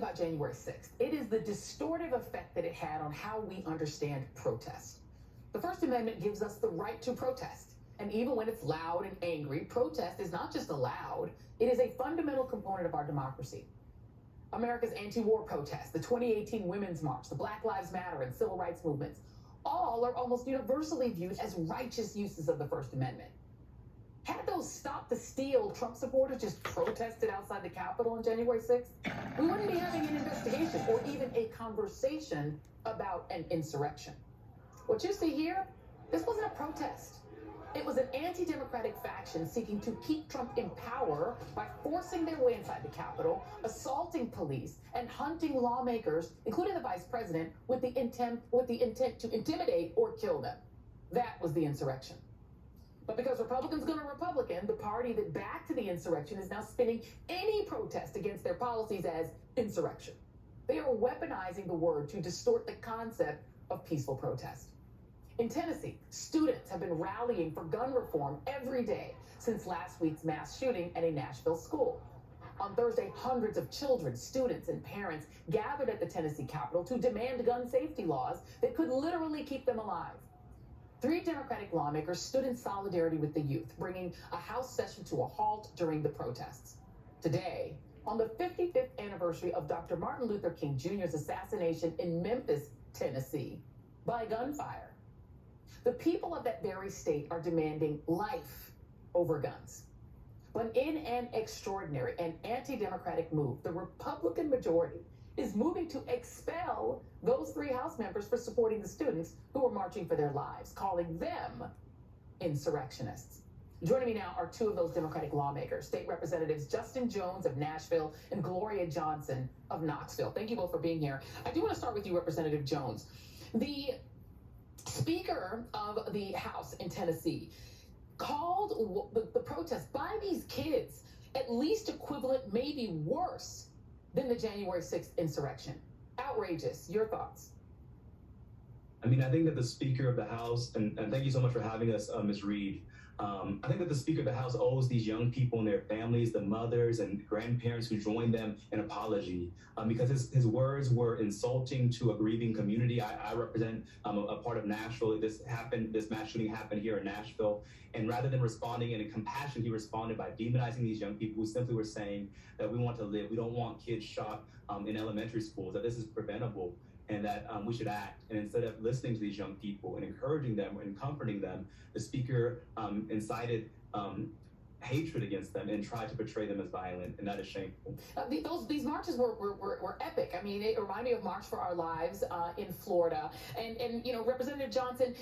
about January 6th. It is the distortive effect that it had on how we understand protest. The First Amendment gives us the right to protest. And even when it's loud and angry, protest is not just allowed, it is a fundamental component of our democracy. America's anti-war protests, the 2018 Women's March, the Black Lives Matter and civil rights movements, all are almost universally viewed as righteous uses of the First Amendment. Had those Stop the Steal Trump supporters just protested outside the Capitol on January 6th, we wouldn't be having an investigation or even a conversation about an insurrection. What you see here, this wasn't a protest. It was an anti-democratic faction seeking to keep Trump in power by forcing their way inside the Capitol, assaulting police, and hunting lawmakers, including the vice president, with the intent to intimidate or kill them. That was the insurrection. But because Republicans go to Republican, the party that backed the insurrection is now spinning any protest against their policies as insurrection. They are weaponizing the word to distort the concept of peaceful protest. In Tennessee, students have been rallying for gun reform every day since last week's mass shooting at a Nashville school. On Thursday, hundreds of children, students, and parents gathered at the Tennessee Capitol to demand gun safety laws that could literally keep them alive. 3 Democratic lawmakers stood in solidarity with the youth, bringing a House session to a halt during the protests. Today, on the 55th anniversary of Dr. Martin Luther King Jr.'s assassination in Memphis, Tennessee, by gunfire, the people of that very state are demanding life over guns. But in an extraordinary and anti-democratic move, the Republican majority is moving to expel those 3 House members for supporting the students who were marching for their lives, calling them insurrectionists. Joining me now are 2 of those Democratic lawmakers, State Representatives Justin Jones of Nashville and Gloria Johnson of Knoxville. Thank you both for being here. I do want to start with you, Representative Jones. The Speaker of the House in Tennessee called the protest by these kids at least equivalent, maybe worse, than the January 6th insurrection. Outrageous. Your thoughts? I mean, I think that the Speaker of the House, and thank you so much for having us, Ms. Reed. I think that the Speaker of the House owes these young people and their families, the mothers and grandparents who joined them, an apology because his words were insulting to a grieving community. I represent a part of Nashville. This mass shooting happened here in Nashville. And rather than responding in compassion, he responded by demonizing these young people who simply were saying that we want to live. We don't want kids shot in elementary schools, that this is preventable, and that we should act. And instead of listening to these young people and encouraging them and comforting them, the Speaker incited hatred against them and tried to portray them as violent, and that is shameful. These marches were epic. I mean, it reminded me of March for Our Lives in Florida. And you know, Representative Johnson,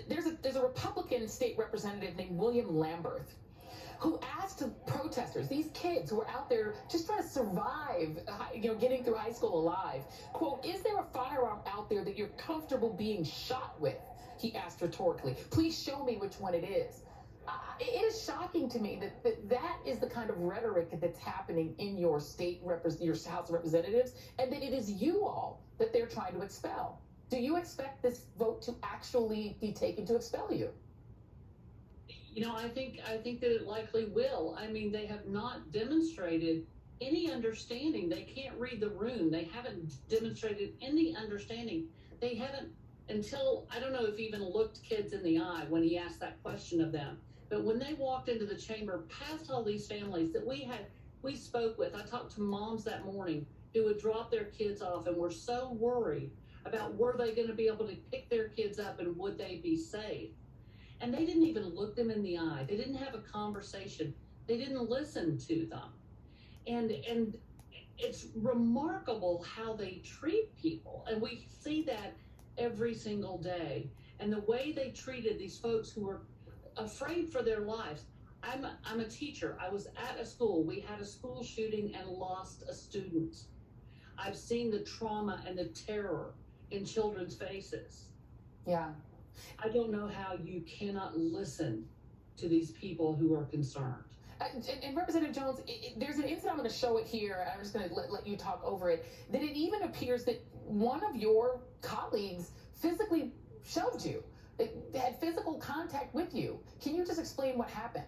there's a Republican state representative named William Lamberth who asked protesters, these kids who are out there just trying to survive, getting through high school alive, quote, "Is there a firearm out there that you're comfortable being shot with?" He asked rhetorically. "Please show me which one it is." It is shocking to me that is the kind of rhetoric that's happening in your your House of Representatives, and that it is you all that they're trying to expel. Do you expect this vote to actually be taken to expel you? You know, I think that it likely will. I mean, they have not demonstrated any understanding. They can't read the room. They haven't demonstrated any understanding. They haven't, until, I don't know if he even looked kids in the eye when he asked that question of them. But when they walked into the chamber, past all these families that we spoke with, I talked to moms that morning who would drop their kids off and were so worried about were they going to be able to pick their kids up and would they be safe. And they didn't even look them in the eye. They didn't have a conversation. They didn't listen to them. And it's remarkable how they treat people. And we see that every single day. And the way they treated these folks who were afraid for their lives. I'm a teacher. I was at a school. We had a school shooting and lost a student. I've seen the trauma and the terror in children's faces. Yeah. I don't know how you cannot listen to these people who are concerned. And Representative Jones, there's an incident, I'm going to show it here, I'm just going to let you talk over it, that it even appears that one of your colleagues physically shoved you, had physical contact with you. Can you just explain what happened?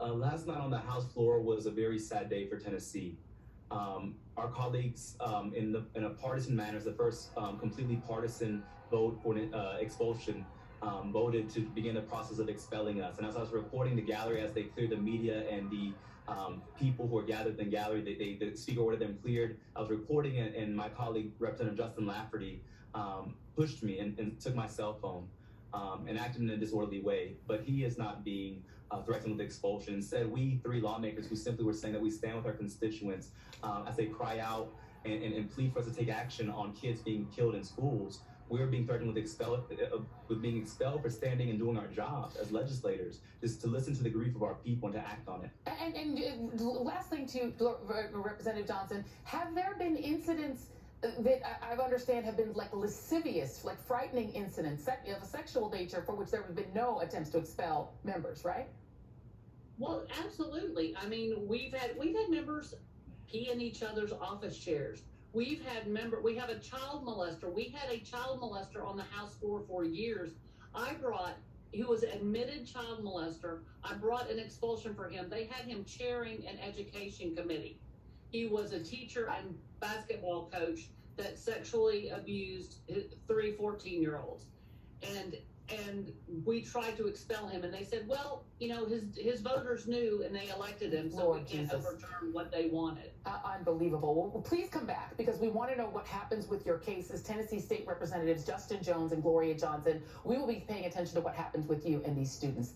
Last night on the House floor was a very sad day for Tennessee. our colleagues in a partisan manner, the first completely partisan vote for expulsion, voted to begin the process of expelling us. And as I was reporting the gallery, as they cleared the media and the people who were gathered in the gallery, the speaker ordered them cleared. I was reporting it, and my colleague, Representative Justin Lafferty, pushed me and took my cell phone and acted in a disorderly way. But he is not being threatened with expulsion. Instead, we three lawmakers who simply were saying that we stand with our constituents as they cry out and plead for us to take action on kids being killed in schools. We're being threatened with being expelled for standing and doing our jobs as legislators, just to listen to the grief of our people and to act on it. And last thing to Representative Johnson, have there been incidents that I understand have been like lascivious, like frightening incidents of a sexual nature for which there have been no attempts to expel members, right? Well, absolutely. I mean, we've had members pee in each other's office chairs. We have a child molester. We had a child molester on the House floor for years. He was an admitted child molester. I brought an expulsion for him. They had him chairing an education committee. He was a teacher and basketball coach that sexually abused 3 14-year-olds. And we tried to expel him, and they said, well, you know, his voters knew and they elected him, so Lord we can't Jesus. overturn what they wanted. Unbelievable. Well, please come back, because we want to know what happens with your cases. Tennessee State Representatives Justin Jones and Gloria Johnson. We will be paying attention to what happens with you and these students.